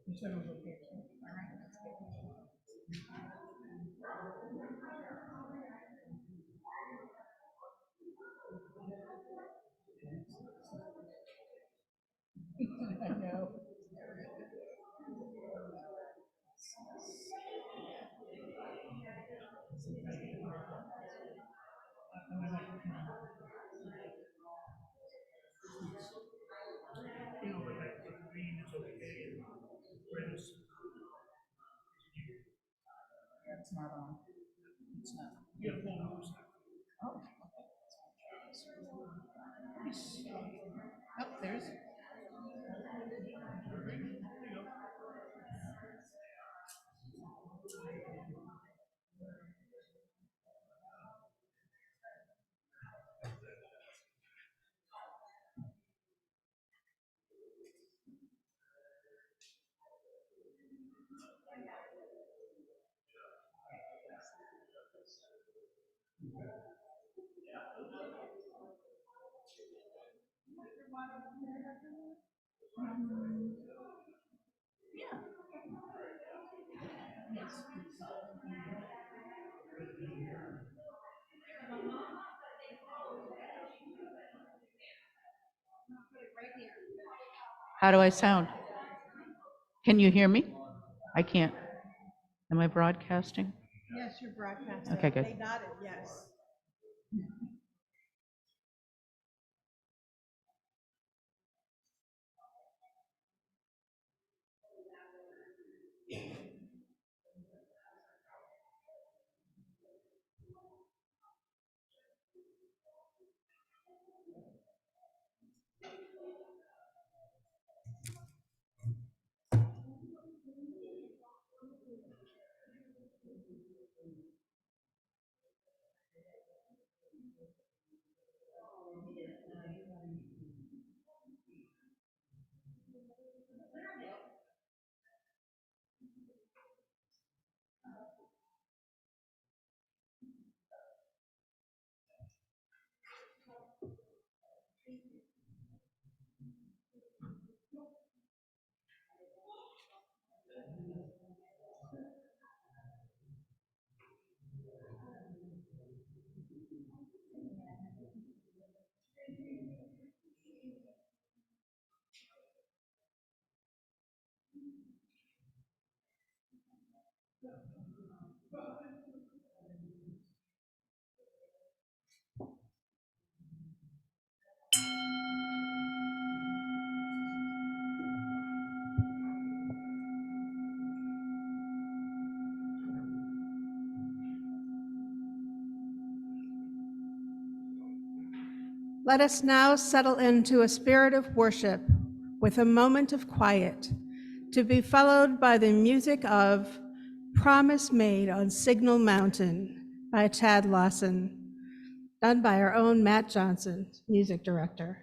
You said it was okay. All right. I know. You know, but like the green is okay and red is. It's not on. It's not. You have full moves. Oh, okay. Oh, there's. How do I sound? Can you hear me? I can't. Am I broadcasting? Yes, you're broadcasting. Okay, good. They nodded, yes. Let us now settle into a spirit of worship with a moment of quiet, to be followed by the music of Promise Made on Signal Mountain by Tad Lawson, done by our own Matt Johnson, music director.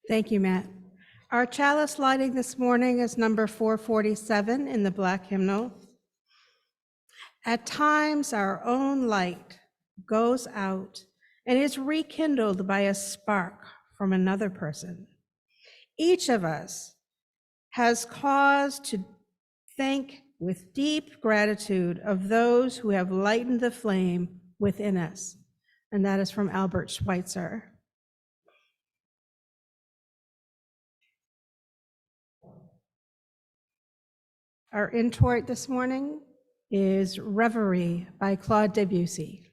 Thank you, Matt. Our chalice lighting this morning is number 447 in the Black hymnal. At times, our own light goes out and is rekindled by a spark from another person. Each of us has cause to thank with deep gratitude of those who have lightened the flame within us. And that is from Albert Schweitzer. Our introit this morning is Reverie by Claude Debussy.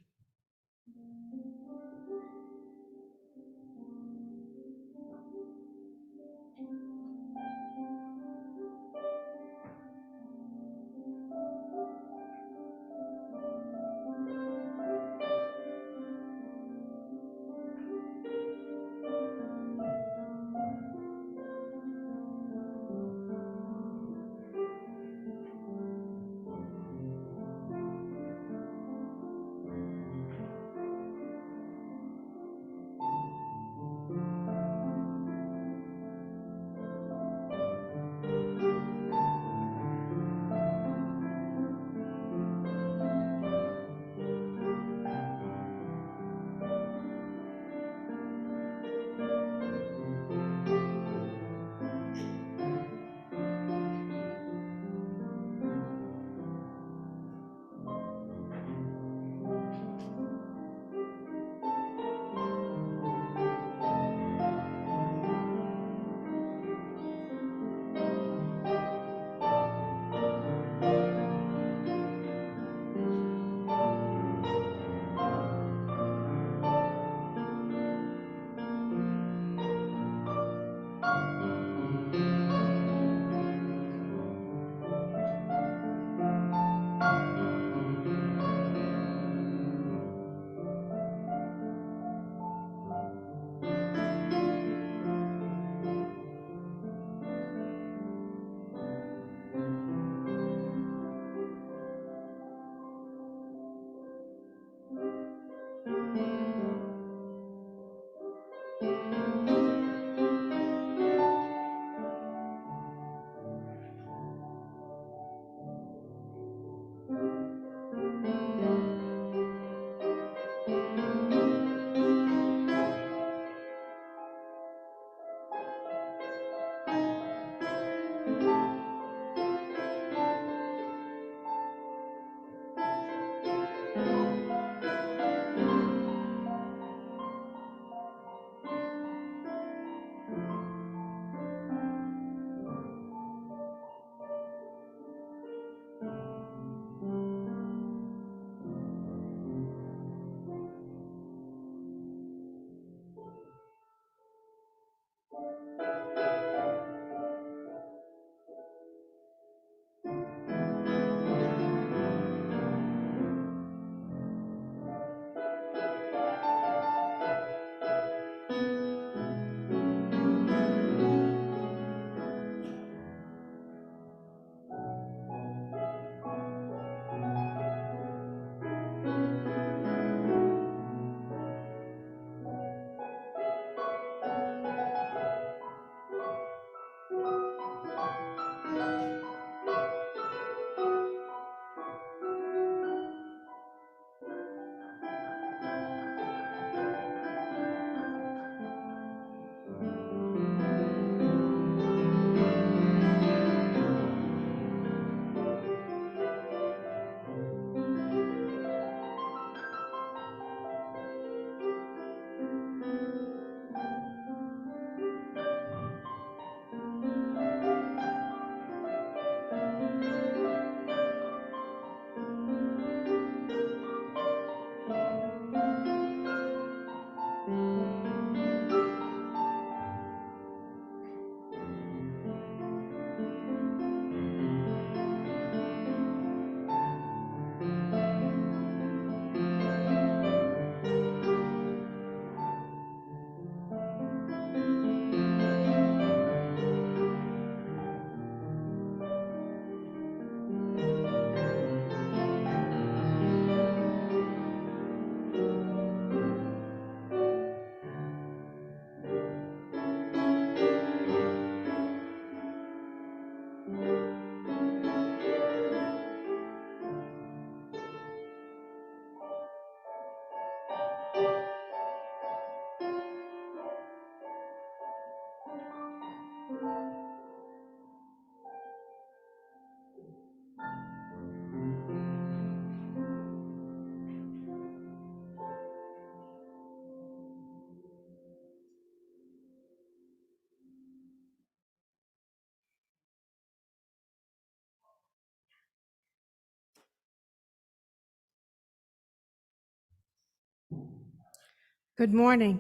Good morning.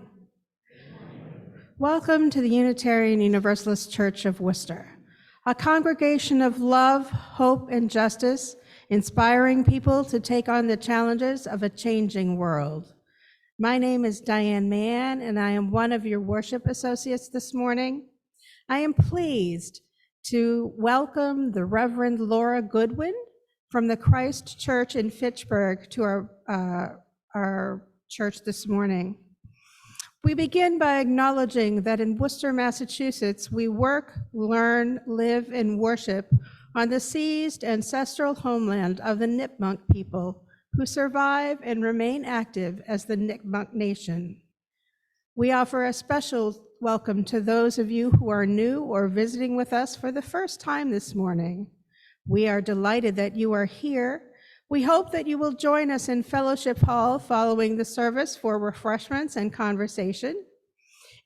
Welcome to the Unitarian Universalist Church of Worcester, a congregation of love, hope, and justice, inspiring people to take on the challenges of a changing world. My name is Diane Mann, and I am one of your worship associates this morning. I am pleased to welcome the Reverend Laura Goodwin from the Christ Church in Fitchburg to our church this morning. We begin by acknowledging that in Worcester, Massachusetts, we work, learn, live, and worship on the seized ancestral homeland of the Nipmuc people who survive and remain active as the Nipmuc Nation. We offer a special welcome to those of you who are new or visiting with us for the first time this morning. We are delighted that you are here. We hope that you will join us in Fellowship Hall following the service for refreshments and conversation.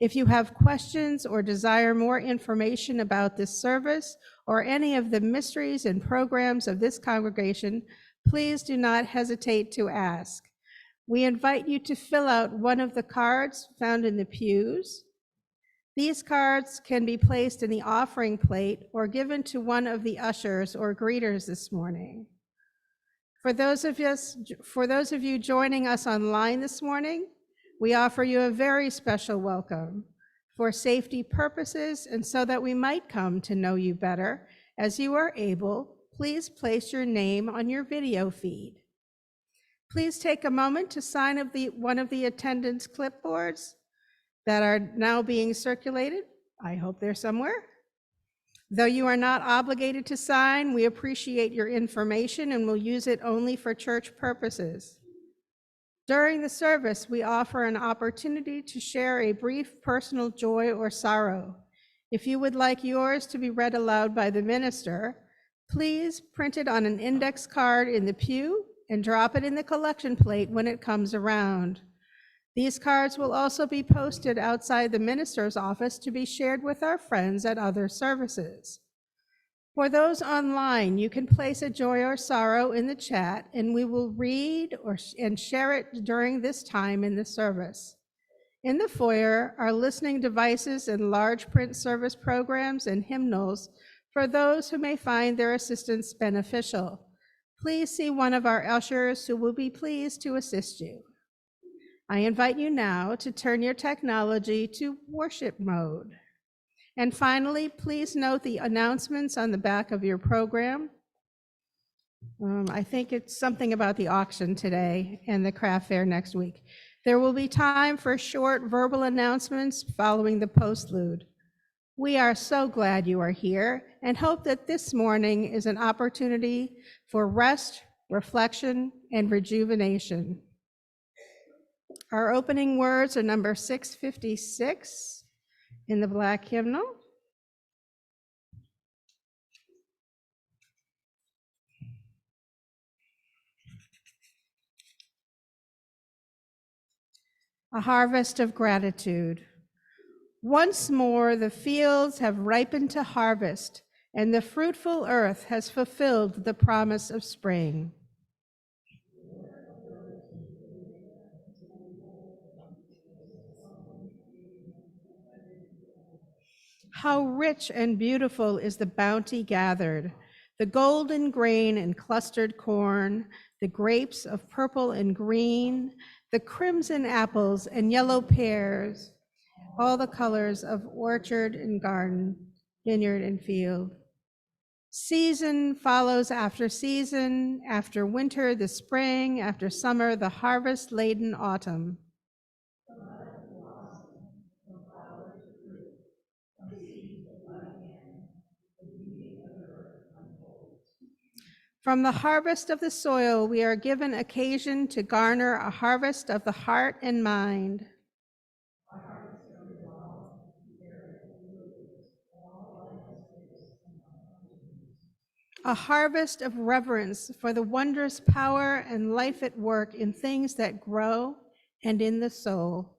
If you have questions or desire more information about this service or any of the mysteries and programs of this congregation, please do not hesitate to ask. We invite you to fill out one of the cards found in the pews. These cards can be placed in the offering plate or given to one of the ushers or greeters this morning. For those of you joining us online this morning, we offer you a very special welcome. For safety purposes and so that we might come to know you better, as you are able, please place your name on your video feed. Please take a moment to sign one of the attendance clipboards that are now being circulated. I hope they're somewhere. Though you are not obligated to sign, we appreciate your information and will use it only for church purposes. During the service, we offer an opportunity to share a brief personal joy or sorrow. If you would like yours to be read aloud by the minister, please print it on an index card in the pew and drop it in the collection plate when it comes around. These cards will also be posted outside the minister's office to be shared with our friends at other services. For those online, you can place a joy or sorrow in the chat, and we will read and share it during this time in the service. In the foyer are listening devices and large print service programs and hymnals for those who may find their assistance beneficial. Please see one of our ushers who will be pleased to assist you. I invite you now to turn your technology to worship mode. And finally, please note the announcements on the back of your program. I think it's something about the auction today and the craft fair next week. There will be time for short verbal announcements following the postlude. We are so glad you are here and hope that this morning is an opportunity for rest, reflection, and rejuvenation. Our opening words are number 656 in the Black hymnal. A harvest of gratitude. Once more the fields have ripened to harvest, and the fruitful earth has fulfilled the promise of spring. How rich and beautiful is the bounty gathered, the golden grain and clustered corn, the grapes of purple and green, the crimson apples and yellow pears, all the colors of orchard and garden, vineyard and field. Season follows after season, after winter, the spring, after summer, the harvest-laden autumn. From the harvest of the soil, we are given occasion to garner a harvest of the heart and mind. A harvest of reverence for the wondrous power and life at work in things that grow and in the soul.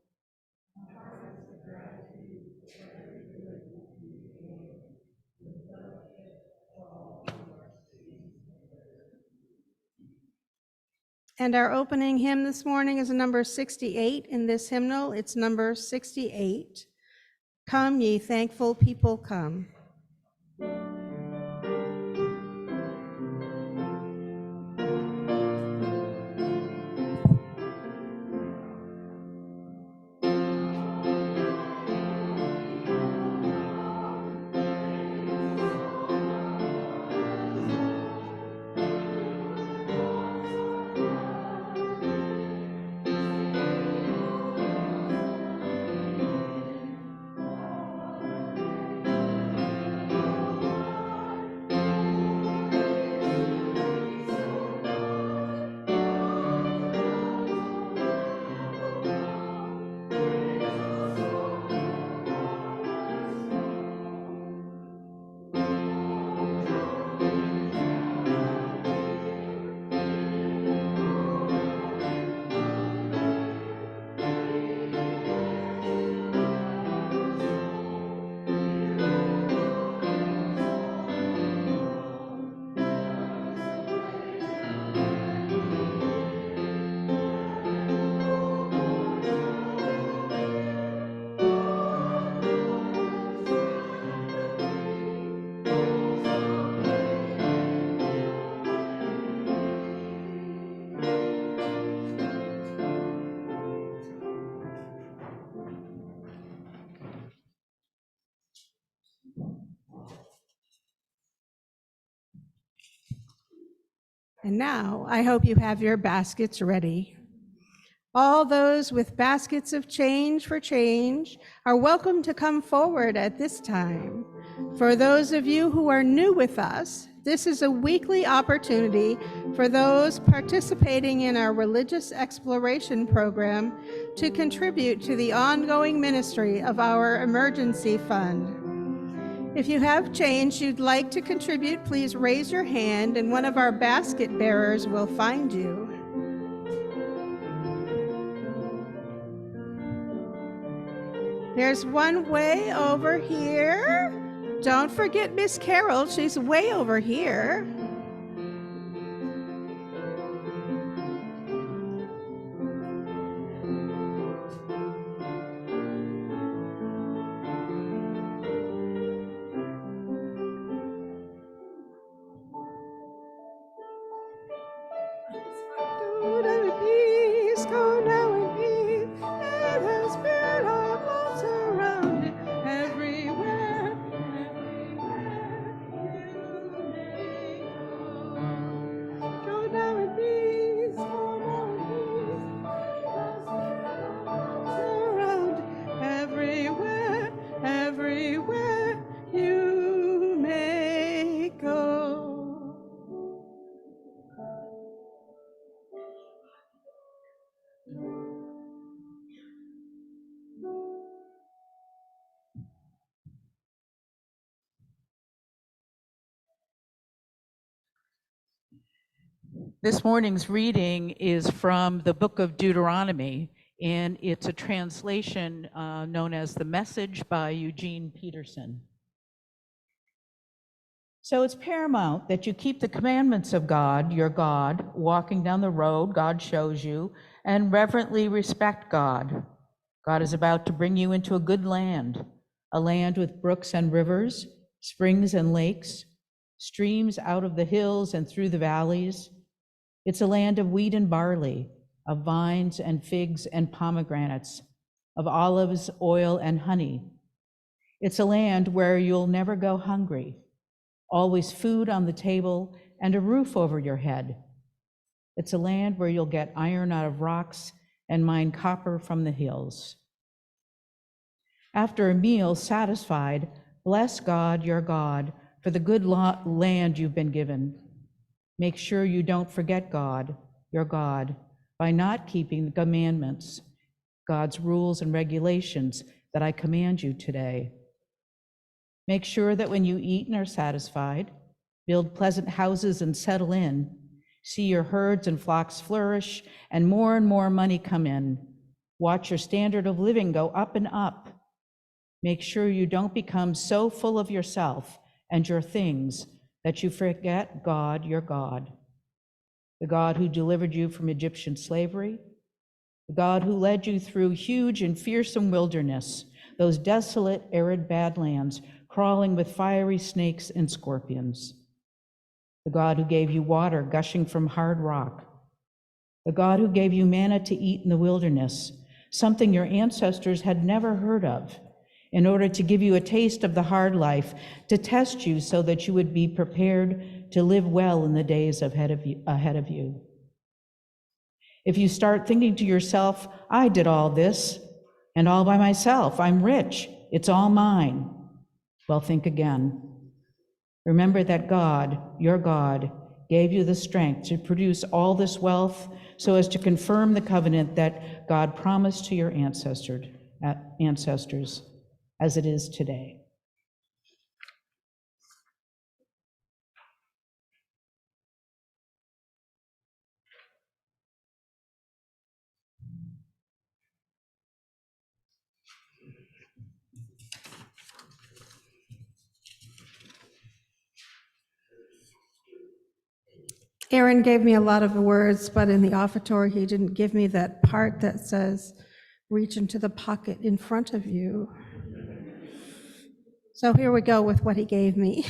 And our opening hymn this morning is number 68 in this hymnal. It's number 68. Come, ye thankful people, come. And now I hope you have your baskets ready. All those with baskets of change for change are welcome to come forward at this time. For those of you who are new with us, this is a weekly opportunity for those participating in our religious exploration program to contribute to the ongoing ministry of our emergency fund. If you have change you'd like to contribute, please raise your hand and one of our basket bearers will find you. There's one way over here. Don't forget Miss Carol, she's way over here. Go now in peace, go now in peace. Let the Spirit of love surround you everywhere, everywhere you may go. Go now in peace, go now in peace. Let the Spirit of love surround you everywhere, everywhere you may go. This morning's reading is from the book of Deuteronomy, and it's a translation known as The Message by Eugene Peterson. So it's paramount that you keep the commandments of God, your God, walking down the road God shows you, and reverently respect God. God is about to bring you into a good land, a land with brooks and rivers, springs and lakes, streams out of the hills and through the valleys. It's a land of wheat and barley, of vines and figs and pomegranates, of olives, oil, and honey. It's a land where you'll never go hungry, always food on the table and a roof over your head. It's a land where you'll get iron out of rocks and mine copper from the hills. After a meal, satisfied, bless God, your God, for the good land you've been given. Make sure you don't forget God, your God, by not keeping the commandments, God's rules and regulations that I command you today. Make sure that when you eat and are satisfied, build pleasant houses and settle in, see your herds and flocks flourish, and more money come in. Watch your standard of living go up and up. Make sure you don't become so full of yourself and your things that you forget God, your God. the God who delivered you from Egyptian slavery, the God who led you through huge and fearsome wilderness, those desolate, arid badlands, crawling with fiery snakes and scorpions, the God who gave you water gushing from hard rock, the God who gave you manna to eat in the wilderness, something your ancestors had never heard of, in order to give you a taste of the hard life, to test you so that you would be prepared to live well in the days ahead of you. If you start thinking to yourself, I did all this, and all by myself, I'm rich, it's all mine, well, think again. Remember that God, your God, gave you the strength to produce all this wealth so as to confirm the covenant that God promised to your ancestors, as it is today. Aaron gave me a lot of words, but in the offertory, he didn't give me that part that says, reach into the pocket in front of you. So here we go with what he gave me.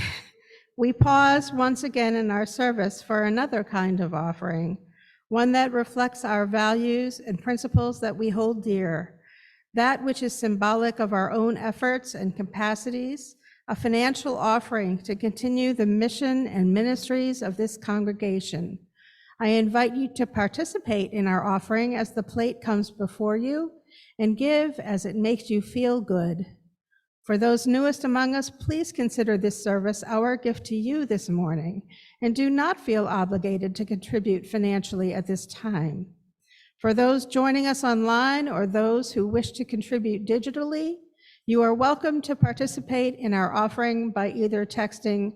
We pause once again in our service for another kind of offering, one that reflects our values and principles that we hold dear, that which is symbolic of our own efforts and capacities, a financial offering to continue the mission and ministries of this congregation. I invite you to participate in our offering as the plate comes before you, and give as it makes you feel good. For those newest among us, please consider this service our gift to you this morning, and do not feel obligated to contribute financially at this time. For those joining us online or those who wish to contribute digitally, you are welcome to participate in our offering by either texting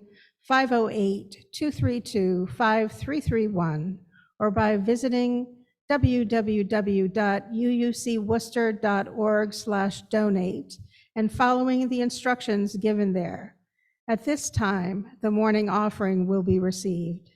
508-232-5331 or by visiting www.uucworcester.org/donate and following the instructions given there. At this time, the morning offering will be received.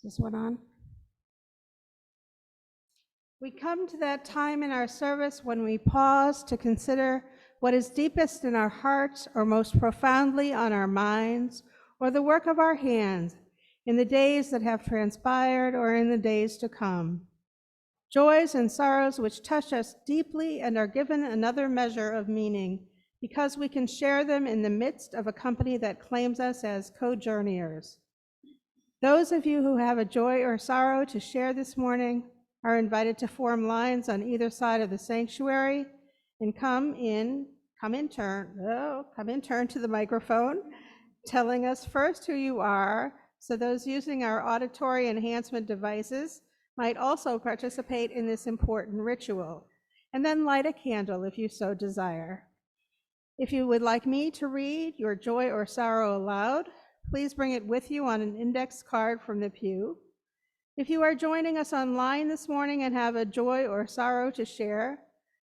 this one on? We come to that time in our service when we pause to consider what is deepest in our hearts or most profoundly on our minds, or the work of our hands in the days that have transpired or in the days to come. Joys and sorrows which touch us deeply and are given another measure of meaning because we can share them in the midst of a company that claims us as co-journeyers. Those of you who have a joy or sorrow to share this morning are invited to form lines on either side of the sanctuary and come in turn to the microphone, telling us first who you are, so those using our auditory enhancement devices might also participate in this important ritual, and then light a candle if you so desire. If you would like me to read your joy or sorrow aloud, please bring it with you on an index card from the pew. If you are joining us online this morning and have a joy or sorrow to share,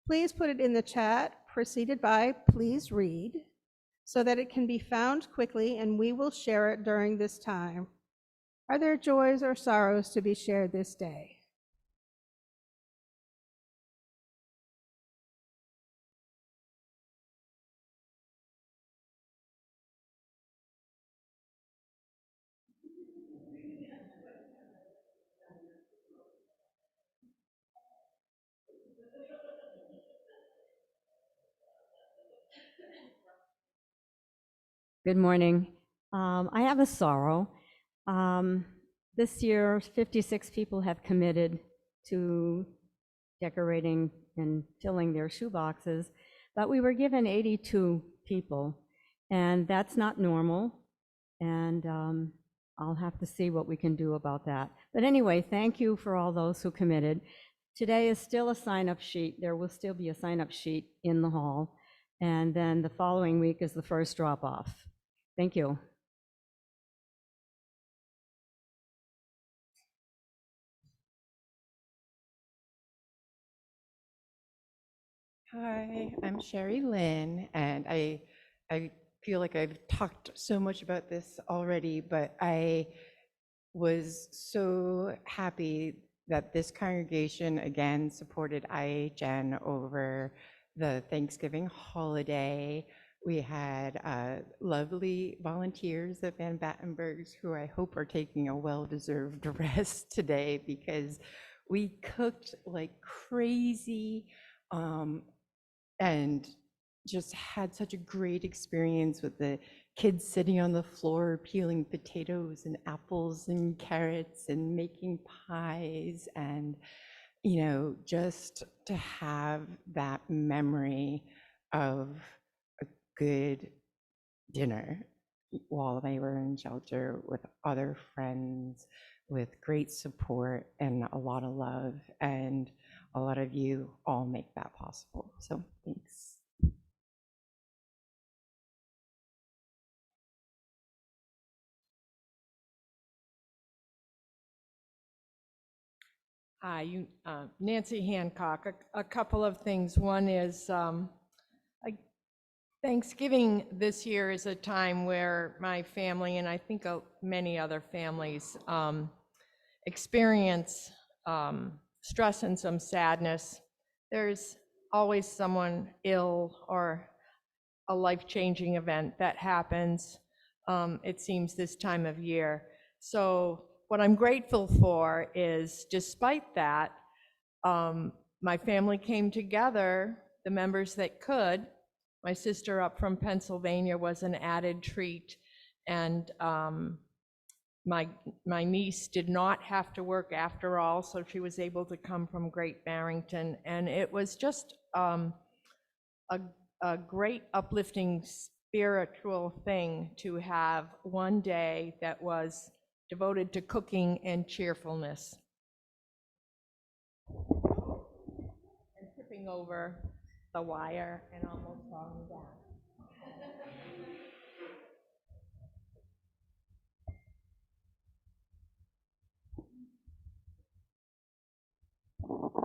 please put it in the chat, preceded by "please read," so that it can be found quickly and we will share it during this time. Are there joys or sorrows to be shared this day? Good morning. I have a sorrow. This year, 56 people have committed to decorating and filling their shoeboxes, but we were given 82 people, and that's not normal, and I'll have to see what we can do about that. But anyway, thank you for all those who committed. Today is still a sign-up sheet. There will still be a sign-up sheet in the hall, and then the following week is the first drop-off. Thank you. Hi, I'm Sherry Lynn, and I feel like I've talked so much about this already, but I was so happy that this congregation again supported IHN over the Thanksgiving holiday. We had lovely volunteers at Van Battenberg's who I hope are taking a well-deserved rest today because we cooked like crazy. And just had such a great experience with the kids sitting on the floor peeling potatoes and apples and carrots and making pies, and just to have that memory of a good dinner while they were in shelter with other friends, with great support and a lot of love, and a lot of you all make that possible. So thanks. Hi, Nancy Hancock. A couple of things. One is Thanksgiving this year is a time where my family, and I think many other families, experience stress and some sadness. There's always someone ill or a life-changing event that happens, it seems, this time of year. So what I'm grateful for is, despite that, my family came together, the members that could. My sister up from Pennsylvania was an added treat, and my niece did not have to work after all, so she was able to come from Great Barrington, and it was just a great uplifting spiritual thing to have one day that was devoted to cooking and cheerfulness. And tripping over the wire and almost falling down.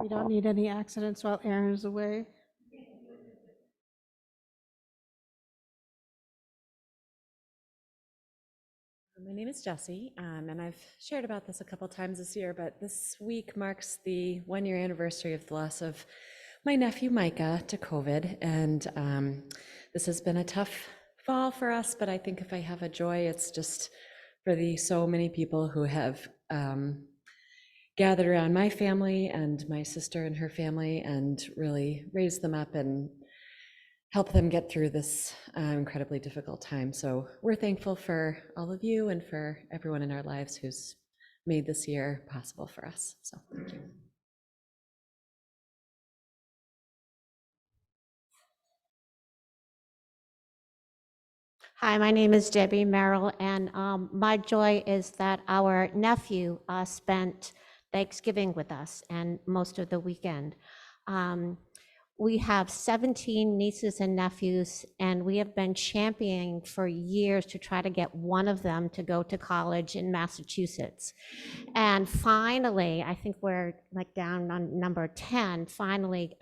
We don't need any accidents while Aaron is away. My name is Jessie, and I've shared about this a couple times this year, but this week marks the 1-year anniversary of the loss of my nephew Micah to COVID, and this has been a tough fall for us, but I think if I have a joy, it's just for the so many people who have gathered around my family and my sister and her family and really raised them up and help them get through this incredibly difficult time. So we're thankful for all of you and for everyone in our lives who's made this year possible for us. So thank you. Hi, my name is Debbie Merrill, and my joy is that our nephew spent Thanksgiving with us and most of the weekend. We have 17 nieces and nephews, and we have been championing for years to try to get one of them to go to college in Massachusetts. And finally, I think we're like down on number 10, finally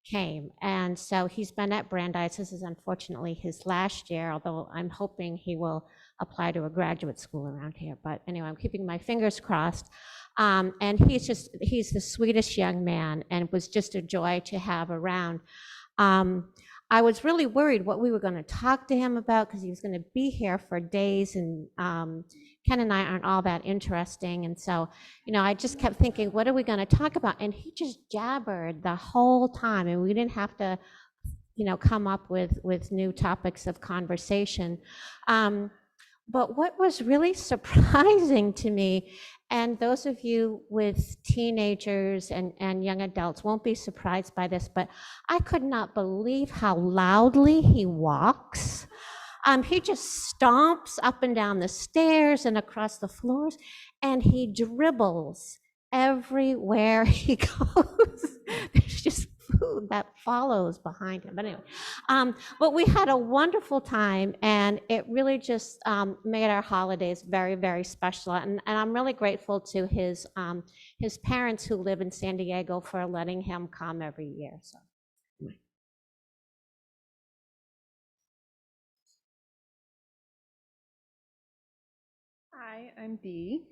came. And so he's been at Brandeis. This is unfortunately his last year, although I'm hoping he will apply to a graduate school around here. But anyway, I'm keeping my fingers crossed. And he's the sweetest young man, and it was just a joy to have around. I was really worried what we were going to talk to him about because he was going to be here for days, and Ken and I aren't all that interesting. And so, I just kept thinking, what are we going to talk about? And he just jabbered the whole time, and we didn't have to, come up with new topics of conversation. But what was really surprising to me, and those of you with teenagers and young adults won't be surprised by this, but I could not believe how loudly he walks. He just stomps up and down the stairs and across the floors, and he dribbles everywhere he goes. There's just food that follows behind him. But anyway, but we had a wonderful time, and it really just made our holidays very, very special. And I'm really grateful to his parents who live in San Diego for letting him come every year. So. Hi, I'm Dee.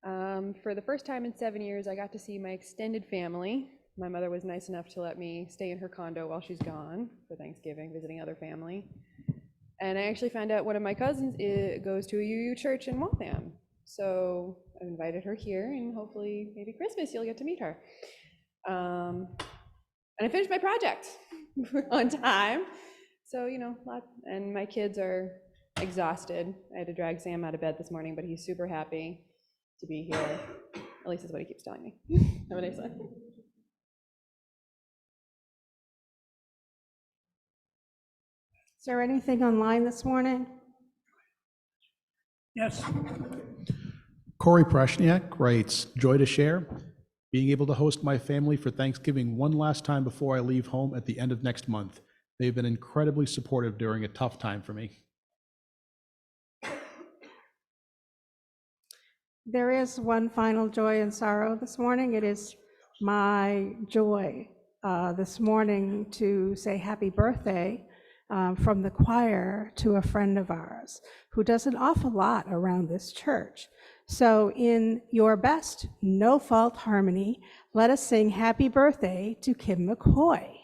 For the first time in 7 years, I got to see my extended family. My mother was nice enough to let me stay in her condo while she's gone for Thanksgiving, visiting other family. And I actually found out one of my cousins goes to a UU church in Waltham. So I invited her here, and hopefully maybe Christmas you'll get to meet her. And I finished my project on time. So, and my kids are exhausted. I had to drag Sam out of bed this morning, but he's super happy to be here. At least that's what he keeps telling me. Have a nice one. Is there anything online this morning? Yes. Corey Prashniak writes, joy to share. Being able to host my family for Thanksgiving one last time before I leave home at the end of next month. They've been incredibly supportive during a tough time for me. There is one final joy and sorrow this morning. It is my joy this morning to say happy birthday from the choir to a friend of ours who does an awful lot around this church. So in your best no-fault harmony, let us sing happy birthday to Kim McCoy.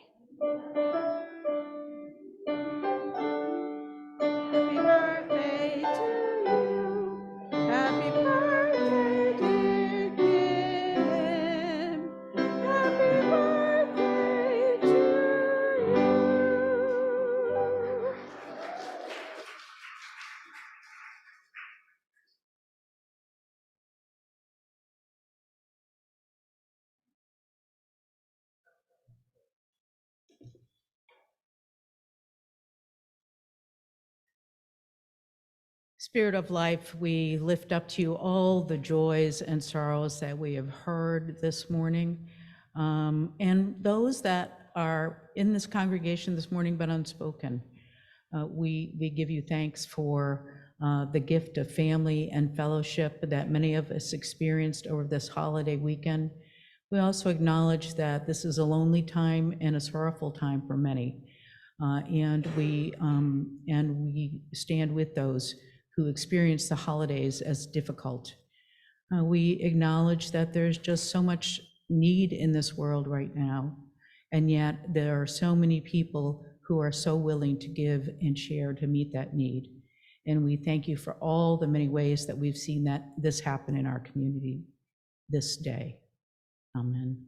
Happy birthday to you. Happy birthday, dear Kim. Happy birthday to you. Spirit of life, we lift up to you all the joys and sorrows that we have heard this morning, and those that are in this congregation this morning but unspoken. We give you thanks for the gift of family and fellowship that many of us experienced over this holiday weekend. We also acknowledge that this is a lonely time and a sorrowful time for many, and we stand with those who experience the holidays as difficult. We acknowledge that there's just so much need in this world right now, and yet there are so many people who are so willing to give and share to meet that need. And we thank you for all the many ways that we've seen this happen in our community this day. Amen.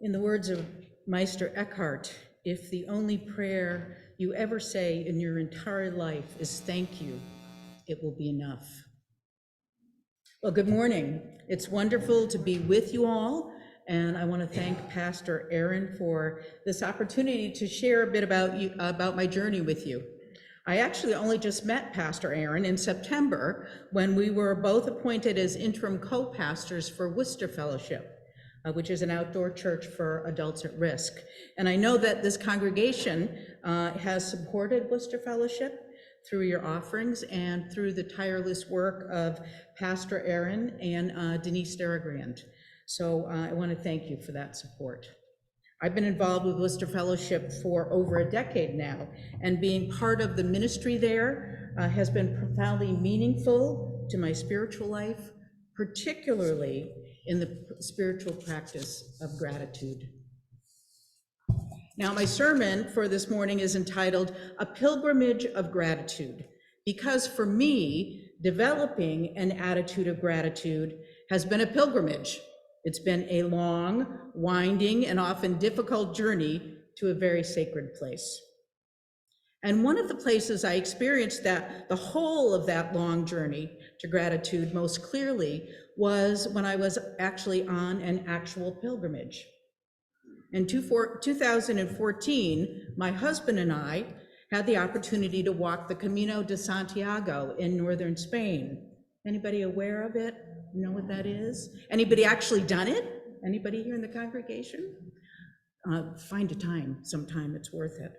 In the words of Meister Eckhart, if the only prayer you ever say in your entire life is thank you, it will be enough. Well, good morning. It's wonderful to be with you all, and I want to thank Pastor Aaron for this opportunity to share a bit about my journey with you. I actually only just met Pastor Aaron in September when we were both appointed as interim co-pastors for Worcester Fellowship, which is an outdoor church for adults at risk. And I know that this congregation has supported Worcester Fellowship through your offerings and through the tireless work of Pastor Aaron and Denise Daragrand. So I want to thank you for that support. I've been involved with Worcester Fellowship for over a decade now, and being part of the ministry there has been profoundly meaningful to my spiritual life, particularly in the spiritual practice of gratitude. Now, my sermon for this morning is entitled A Pilgrimage of Gratitude, because for me, developing an attitude of gratitude has been a pilgrimage. It's been a long, winding, and often difficult journey to a very sacred place. And one of the places I experienced that the whole of that long journey to gratitude most clearly was when I was actually on an actual pilgrimage. In 2014, my husband and I had the opportunity to walk the Camino de Santiago in northern Spain. Anybody aware of it? Know what that is? Anybody actually done it? Anybody here in the congregation? Find a time sometime, it's worth it.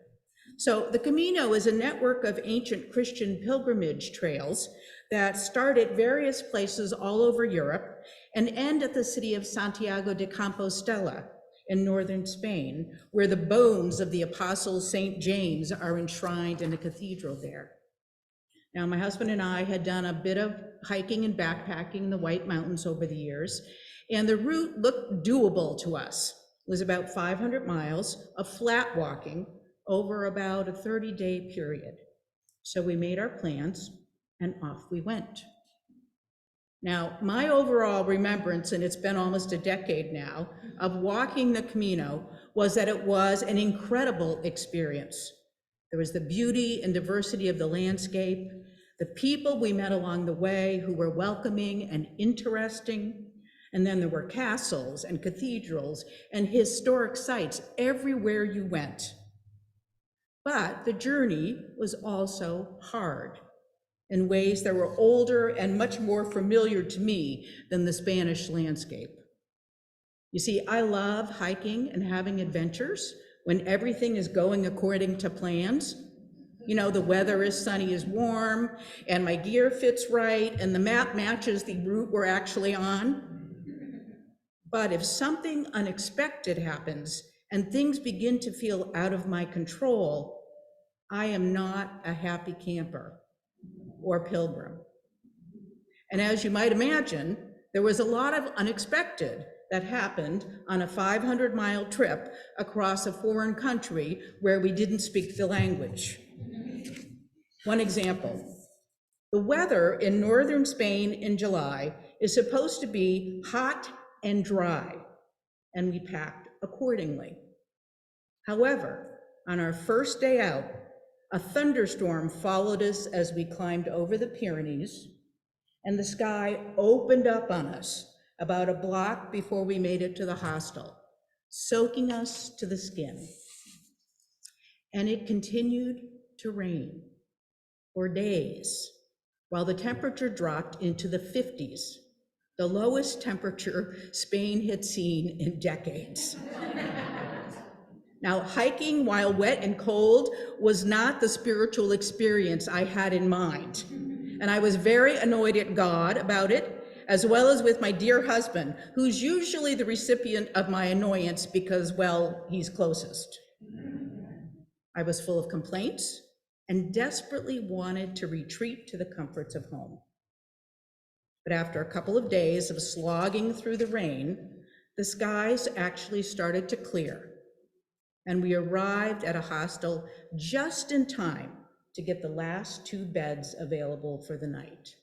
So the Camino is a network of ancient Christian pilgrimage trails that start at various places all over Europe and end at the city of Santiago de Compostela in northern Spain, where the bones of the apostle St. James are enshrined in a cathedral there. Now, my husband and I had done a bit of hiking and backpacking in the White Mountains over the years, and the route looked doable to us. It was about 500 miles of flat walking over about a 30-day period. So we made our plans and off we went. Now, my overall remembrance, and it's been almost a decade now, of walking the Camino was that it was an incredible experience. There was the beauty and diversity of the landscape, the people we met along the way who were welcoming and interesting, and then there were castles and cathedrals and historic sites everywhere you went. But But the journey was also hard in ways that were older and much more familiar to me than the Spanish landscape. You see, I love hiking and having adventures when everything is going according to plans. You know, the weather is sunny, is warm, and my gear fits right, and the map matches the route we're actually on. But if something unexpected happens and things begin to feel out of my control, I am not a happy camper or pilgrim. And as you might imagine, there was a lot of unexpected that happened on a 500-mile trip across a foreign country where we didn't speak the language. One example, the weather in northern Spain in July is supposed to be hot and dry, and we packed accordingly. However, on our first day out, a thunderstorm followed us as we climbed over the Pyrenees, and the sky opened up on us about a block before we made it to the hostel, soaking us to the skin. And it continued to rain for days while the temperature dropped into the 50s, the lowest temperature Spain had seen in decades. Now, hiking while wet and cold was not the spiritual experience I had in mind, and I was very annoyed at God about it, as well as with my dear husband, who's usually the recipient of my annoyance because, well, he's closest. I was full of complaints and desperately wanted to retreat to the comforts of home. But after a couple of days of slogging through the rain, the skies actually started to clear, and we arrived at a hostel just in time to get the last 2 beds available for the night.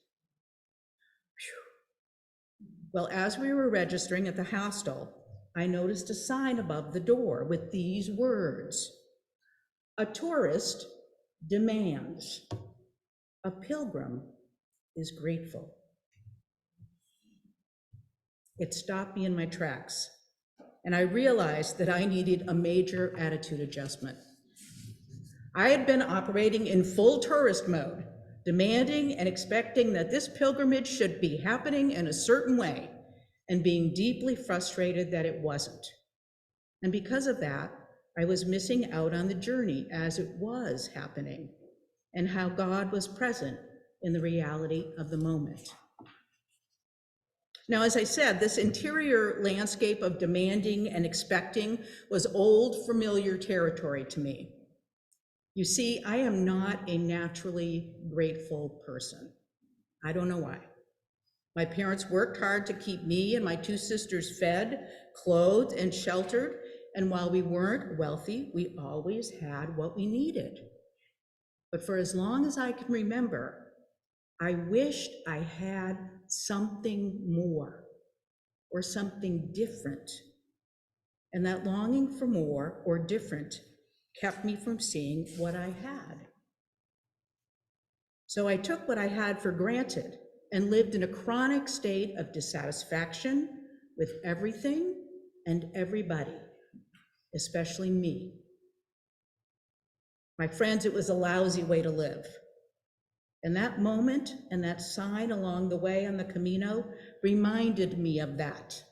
Well, as we were registering at the hostel, I noticed a sign above the door with these words: "A tourist demands, a pilgrim is grateful." It stopped me in my tracks, and I realized that I needed a major attitude adjustment. I had been operating in full tourist mode, demanding and expecting that this pilgrimage should be happening in a certain way, and being deeply frustrated that it wasn't. And because of that, I was missing out on the journey as it was happening, and how God was present in the reality of the moment. Now, as I said, this interior landscape of demanding and expecting was old, familiar territory to me. You see, I am not a naturally grateful person. I don't know why. My parents worked hard to keep me and my 2 sisters fed, clothed, and sheltered, and while we weren't wealthy, we always had what we needed. But for as long as I can remember, I wished I had something more or something different. And that longing for more or different kept me from seeing what I had. So I took what I had for granted and lived in a chronic state of dissatisfaction with everything and everybody, especially me. My friends, it was a lousy way to live. And that moment and that sign along the way on the Camino reminded me of that.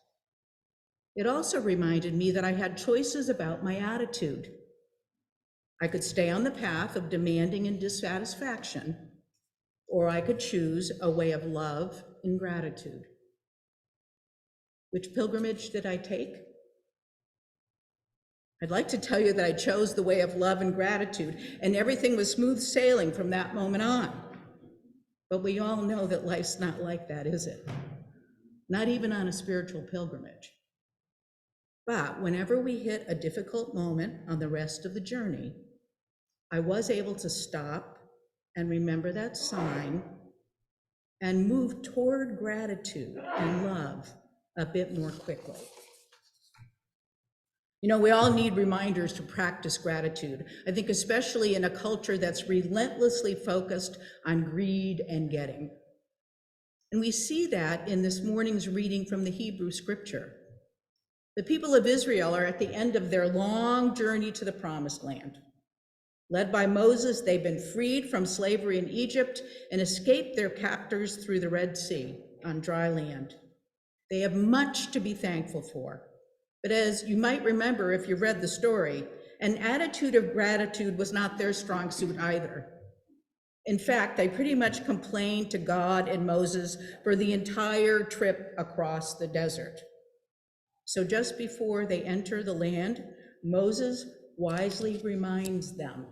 It also reminded me that I had choices about my attitude. I could stay on the path of demanding and dissatisfaction, or I could choose a way of love and gratitude. Which pilgrimage did I take? I'd like to tell you that I chose the way of love and gratitude, and everything was smooth sailing from that moment on. But we all know that life's not like that, is it? Not even on a spiritual pilgrimage. But whenever we hit a difficult moment on the rest of the journey, I was able to stop and remember that sign and move toward gratitude and love a bit more quickly. You know, we all need reminders to practice gratitude. I think especially in a culture that's relentlessly focused on greed and getting. And we see that in this morning's reading from the Hebrew scripture. The people of Israel are at the end of their long journey to the promised land. Led by Moses, they've been freed from slavery in Egypt and escaped their captors through the Red Sea on dry land. They have much to be thankful for. But as you might remember if you read the story, an attitude of gratitude was not their strong suit either. In fact, they pretty much complained to God and Moses for the entire trip across the desert. So just before they enter the land, Moses wisely reminds them,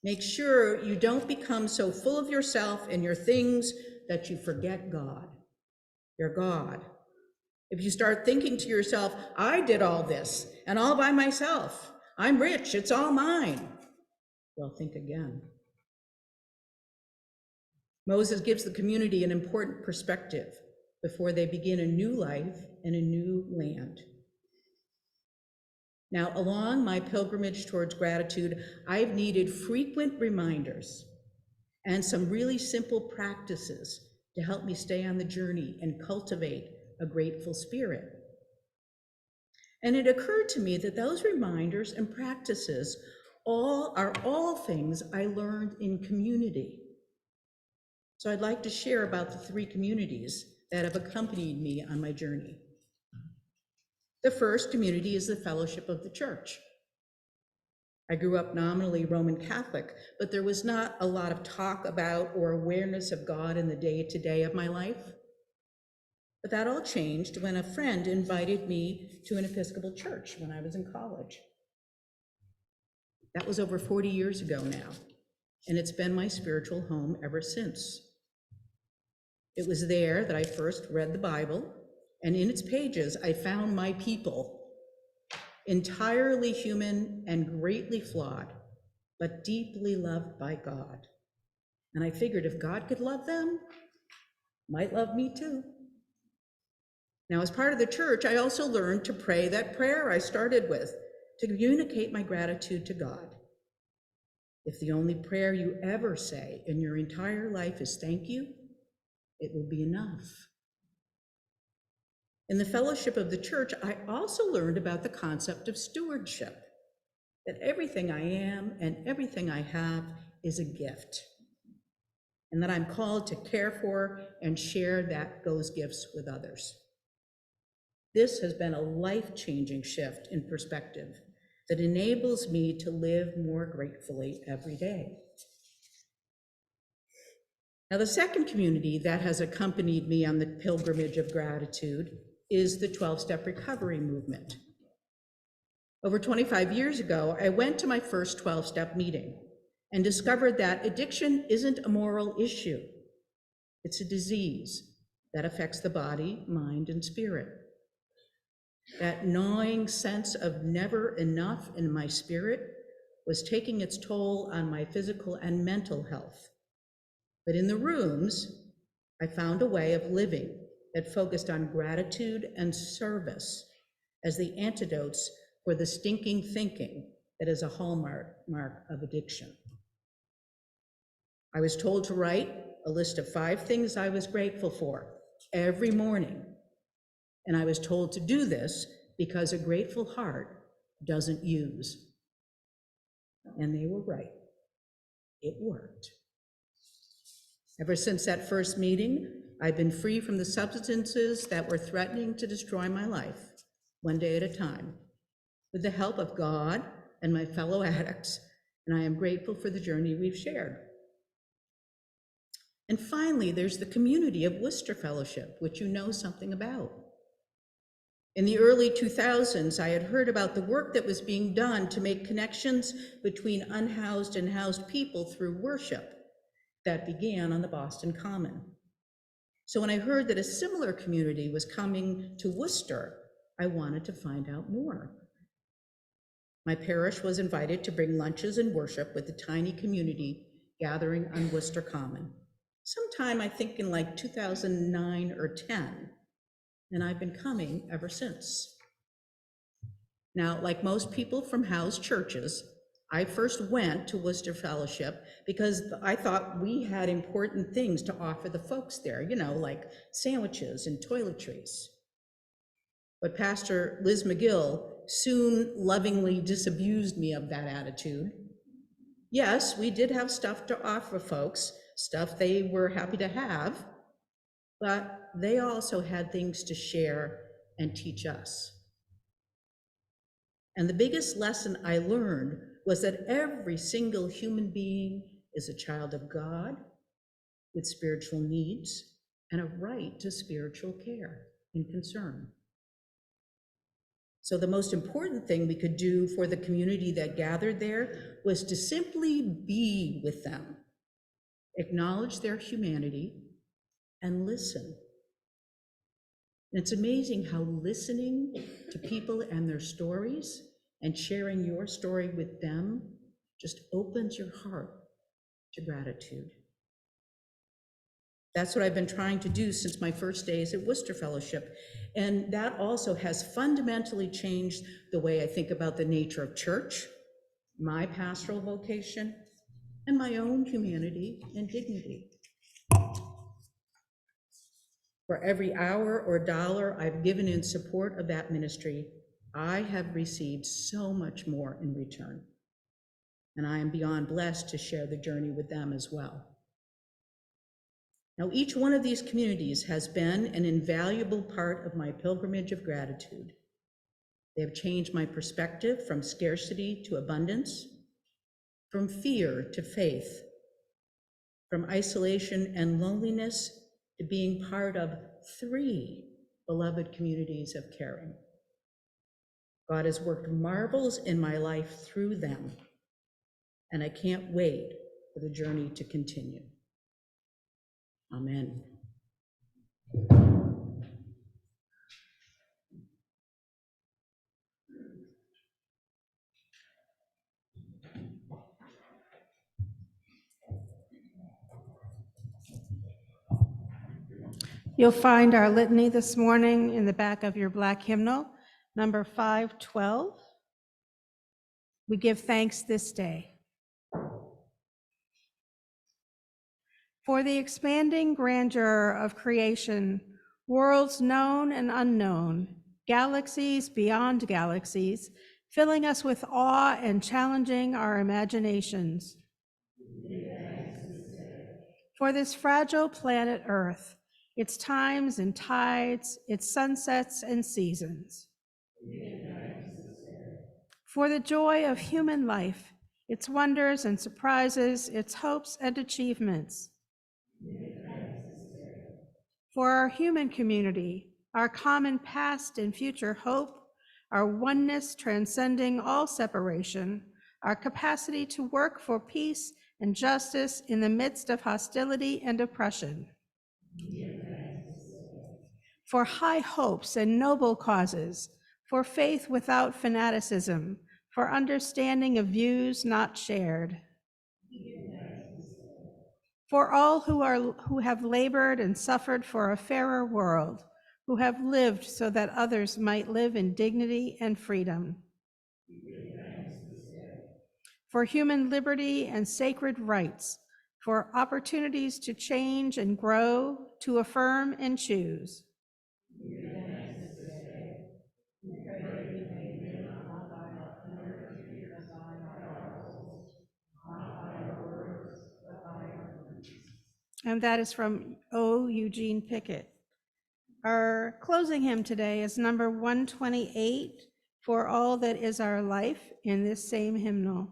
make sure you don't become so full of yourself and your things that you forget God, your God. If you start thinking to yourself, I did all this and all by myself, I'm rich, it's all mine, well, think again. Moses gives the community an important perspective before they begin a new life in a new land. Now, along my pilgrimage towards gratitude, I've needed frequent reminders and some really simple practices to help me stay on the journey and cultivate a grateful spirit. And it occurred to me that those reminders and practices are all things I learned in community. So I'd like to share about the 3 communities that have accompanied me on my journey. The first community is the Fellowship of the Church. I grew up nominally Roman Catholic, but there was not a lot of talk about or awareness of God in the day-to-day of my life. But that all changed when a friend invited me to an Episcopal church when I was in college. That was over 40 years ago now, and it's been my spiritual home ever since. It was there that I first read the Bible, and in its pages, I found my people, entirely human and greatly flawed, but deeply loved by God. And I figured if God could love them, might love me too. Now, as part of the church, I also learned to pray that prayer I started with, to communicate my gratitude to God. If the only prayer you ever say in your entire life is thank you, it will be enough. In the fellowship of the church, I also learned about the concept of stewardship, that everything I am and everything I have is a gift, and that I'm called to care for and share those gifts with others. This has been a life-changing shift in perspective that enables me to live more gratefully every day. Now, the second community that has accompanied me on the pilgrimage of gratitude is the 12-step recovery movement. Over 25 years ago, I went to my first 12-step meeting and discovered that addiction isn't a moral issue. It's a disease that affects the body, mind, and spirit. That gnawing sense of never enough in my spirit was taking its toll on my physical and mental health. But in the rooms, I found a way of living that focused on gratitude and service as the antidotes for the stinking thinking that is a hallmark of addiction. I was told to write a list of 5 things I was grateful for every morning. And I was told to do this because a grateful heart doesn't use. And they were right. It worked. Ever since that first meeting, I've been free from the substances that were threatening to destroy my life, one day at a time, with the help of God and my fellow addicts, and I am grateful for the journey we've shared. And finally, there's the community of Worcester Fellowship, which you know something about. In the early 2000s, I had heard about the work that was being done to make connections between unhoused and housed people through worship that began on the Boston Common. So when I heard that a similar community was coming to Worcester, I wanted to find out more. My parish was invited to bring lunches and worship with the tiny community gathering on Worcester Common. Sometime I think in like 2009 or 10, and I've been coming ever since. Now, like most people from housed churches, I first went to Worcester Fellowship because I thought we had important things to offer the folks there, you know, like sandwiches and toiletries. But Pastor Liz McGill soon lovingly disabused me of that attitude Yes, we did have stuff to offer folks, stuff they were happy to have, but they also had things to share and teach us. And the biggest lesson I learned was that every single human being is a child of God with spiritual needs and a right to spiritual care and concern. So the most important thing we could do for the community that gathered there was to simply be with them, acknowledge their humanity, and listen. It's amazing how listening to people and their stories and sharing your story with them just opens your heart to gratitude. That's what I've been trying to do since my first days at Worcester Fellowship. And that also has fundamentally changed the way I think about the nature of church, my pastoral vocation, and my own humanity and dignity. For every hour or dollar I've given in support of that ministry, I have received so much more in return. And I am beyond blessed to share the journey with them as well. Now, each one of these communities has been an invaluable part of my pilgrimage of gratitude. They have changed my perspective from scarcity to abundance, from fear to faith, from isolation and loneliness to being part of 3 beloved communities of caring. God has worked marvels in my life through them, and I can't wait for the journey to continue. Amen. You'll find our litany this morning in the back of your black hymnal, number 512. We give thanks this day. For the expanding grandeur of creation, worlds known and unknown, galaxies beyond galaxies, filling us with awe and challenging our imaginations. For this fragile planet Earth, its times and tides, its sunsets and seasons. For the joy of human life, its wonders and surprises, its hopes and achievements. For our human community, our common past and future hope, our oneness transcending all separation, our capacity to work for peace and justice in the midst of hostility and oppression. For high hopes and noble causes, for faith without fanaticism, for understanding of views not shared. For all who have labored and suffered for a fairer world, who have lived so that others might live in dignity and freedom. For human liberty and sacred rights, for opportunities to change and grow, to affirm and choose. And that is from O. Eugene Pickett. Our closing hymn today is number 128, For All That Is Our Life, in this same hymnal.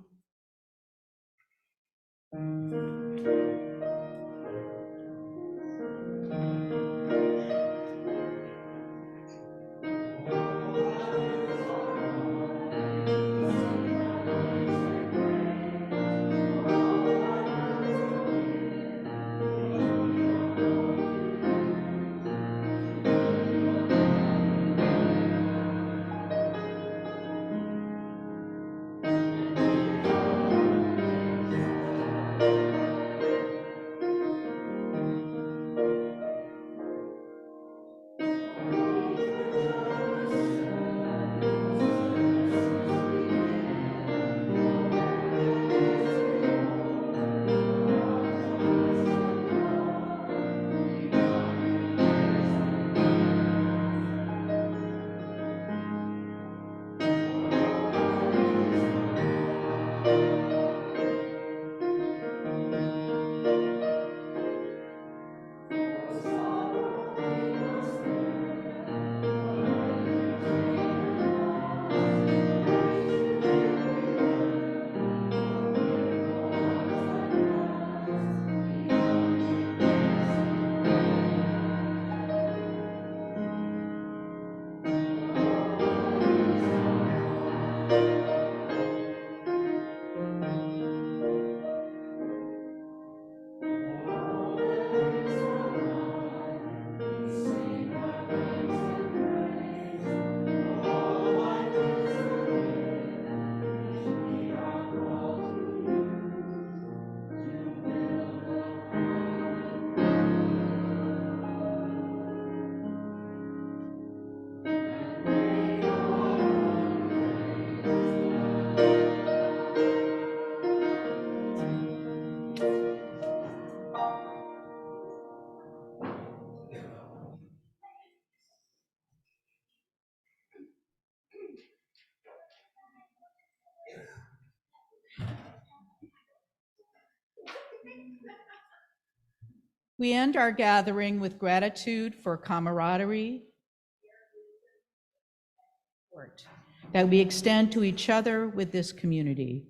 We end our gathering with gratitude for camaraderie that we extend to each other with this community.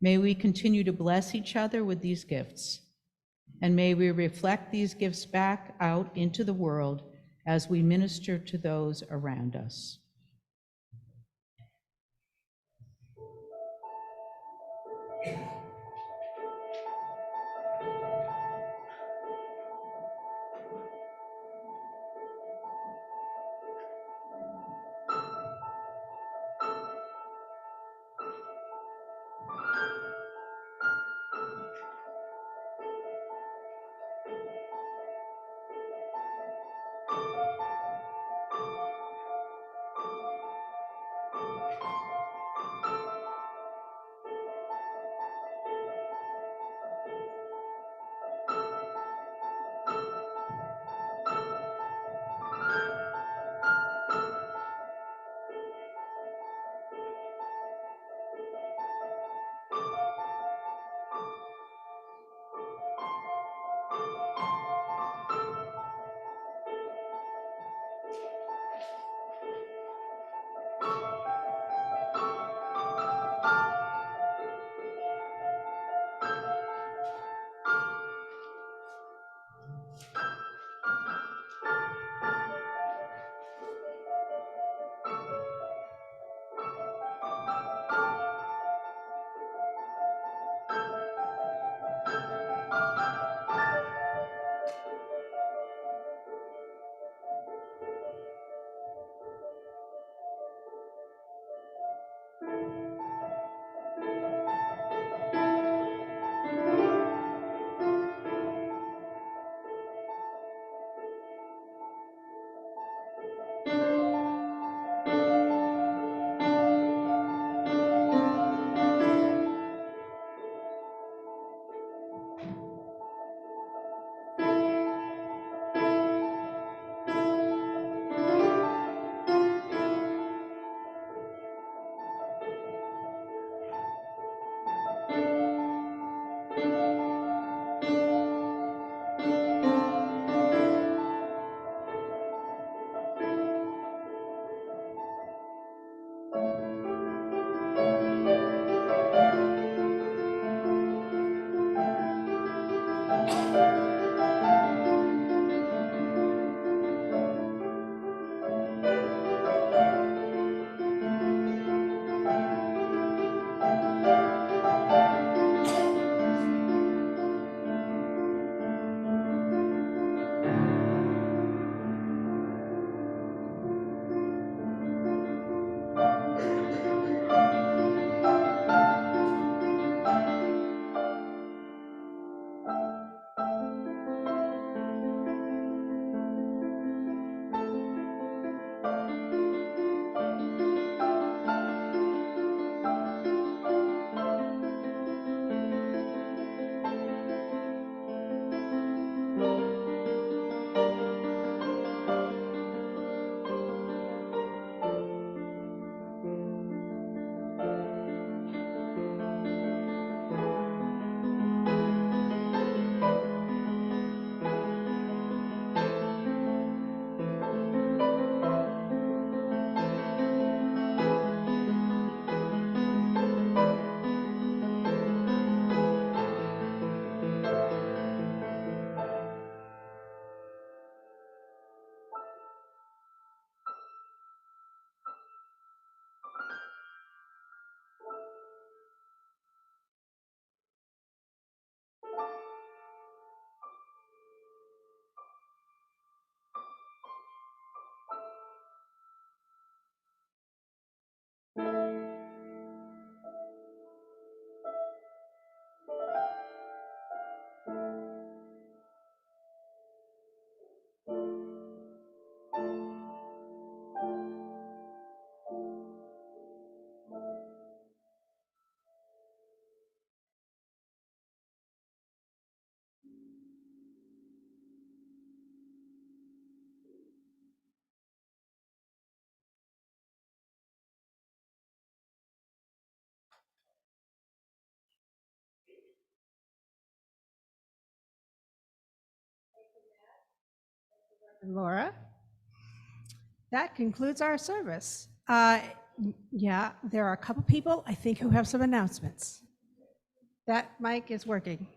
May we continue to bless each other with these gifts, and may we reflect these gifts back out into the world as we minister to those around us. Laura. That concludes our service. Yeah, there are a couple people, I think, who have some announcements. That mic is working.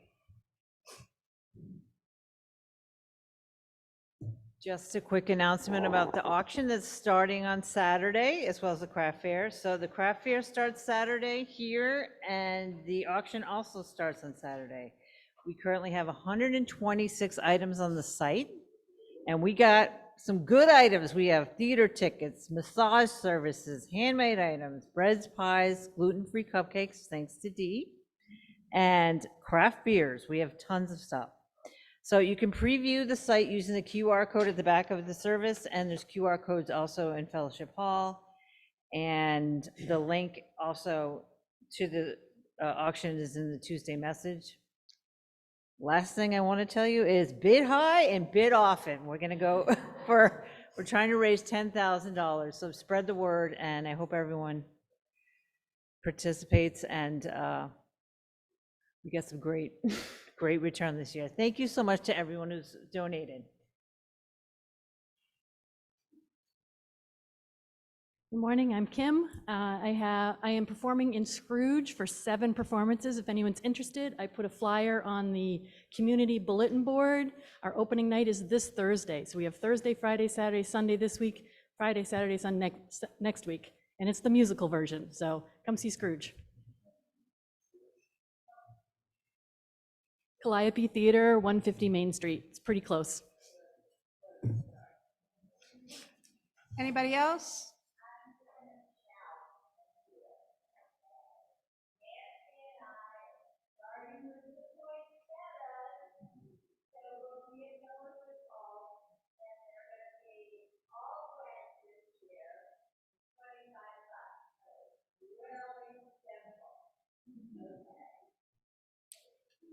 Just a quick announcement about the auction that's starting on Saturday, as well as the craft fair. So the craft fair starts Saturday here, and the auction also starts on Saturday. We currently have 126 items on the site, and we got some good items. We have theater tickets, massage services, handmade items, breads, pies, gluten-free cupcakes, thanks to Dee, and craft beers. We have tons of stuff. So you can preview the site using the QR code at the back of the service, and there's QR codes also in Fellowship Hall. And the link also to the auction is in the Tuesday message. Last thing I want to tell you is bid high and bid often. We're gonna go we're trying to raise $10,000, so spread the word, and I hope everyone participates, and we get some great return this year. Thank you so much to everyone who's donated. Good morning, I'm Kim. I am performing in Scrooge for 7 performances. If anyone's interested, I put a flyer on the community bulletin board. Our opening night is this Thursday. So we have Thursday, Friday, Saturday, Sunday this week, Friday, Saturday, Sunday next week. And it's the musical version, so come see Scrooge. Calliope Theater, 150 Main Street. It's pretty close. Anybody else?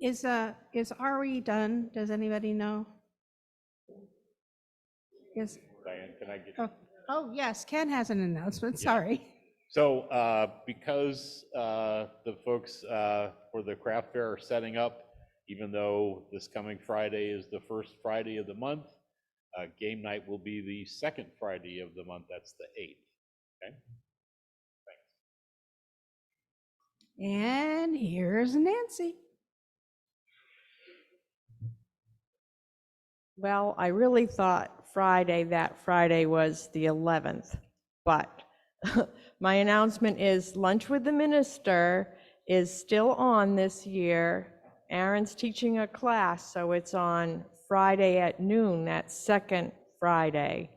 Is Ari done? Does anybody know? Is Diane, can I get? oh yes, Ken has an announcement. Sorry. So because the folks for the craft fair are setting up, even though this coming Friday is the first Friday of the month, game night will be the second Friday of the month. That's the 8th. Okay. Thanks. And here's Nancy. Well, I really thought that Friday was the 11th, but my announcement is Lunch with the Minister is still on this year. Aaron's teaching a class, so it's on Friday at noon, that second Friday,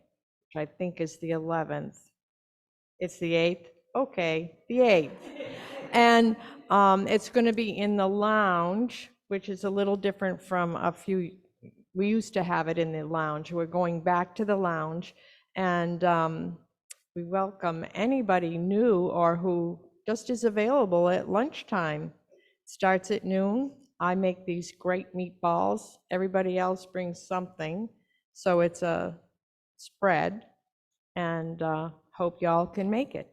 which I think is the 11th. It's the 8th? Okay, the 8th. And it's going to be in the lounge, which is a little different from we used to have it in the lounge. We're going back to the lounge, and we welcome anybody new or who just is available at lunchtime. It starts at noon. I make these great meatballs. Everybody else brings something. So it's a spread, and hope y'all can make it.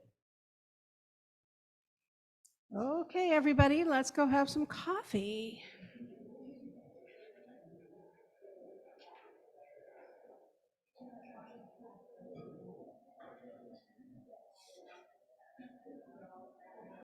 Okay, everybody, let's go have some coffee.